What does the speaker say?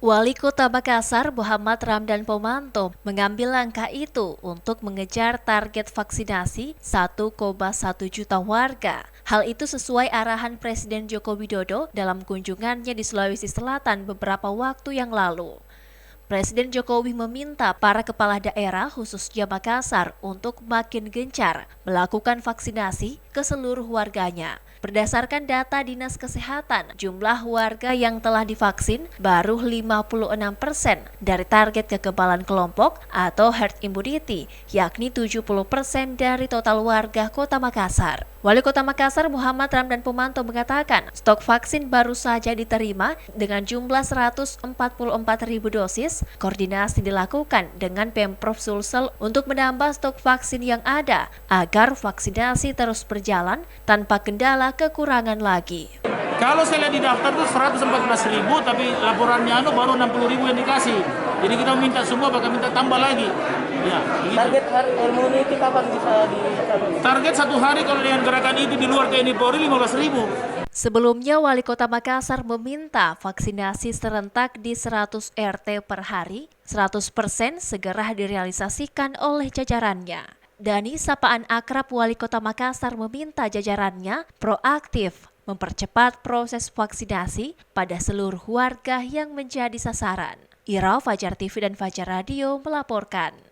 Wali Kota Makassar, Muhammad Ramdan Pomanto, mengambil langkah itu untuk mengejar target vaksinasi 1,1 juta warga. Hal itu sesuai arahan Presiden Joko Widodo dalam kunjungannya di Sulawesi Selatan beberapa waktu yang lalu. Presiden Jokowi meminta para kepala daerah khususnya Makassar untuk makin gencar melakukan vaksinasi ke seluruh warganya. Berdasarkan data Dinas Kesehatan, jumlah warga yang telah divaksin baru 56% dari target kekebalan kelompok atau herd immunity, yakni 70% dari total warga Kota Makassar. Wali Kota Makassar Muhammad Ramdan Pomanto mengatakan, stok vaksin baru saja diterima dengan jumlah 144.000 dosis. Koordinasi dilakukan dengan Pemprov Sulsel untuk menambah stok vaksin yang ada agar vaksinasi terus berjalan tanpa kendala kekurangan lagi. Kalau saya lihat di daftar itu 114.000, tapi laporannya baru 60.000 yang dikasih. Jadi kita minta semua, bahkan minta tambah lagi. Ya, gitu. Target herd immunity kapan bisa dicapai? Target satu hari kalau dengan gerakan itu di luar TNI Polri 15.000. Sebelumnya, Wali Kota Makassar meminta vaksinasi serentak di 100 RT per hari, 100% segera direalisasikan oleh jajarannya. Dani Sapaan Akrab Wali Kota Makassar meminta jajarannya proaktif mempercepat proses vaksinasi pada seluruh warga yang menjadi sasaran. Ira, Fajar TV dan Fajar Radio melaporkan.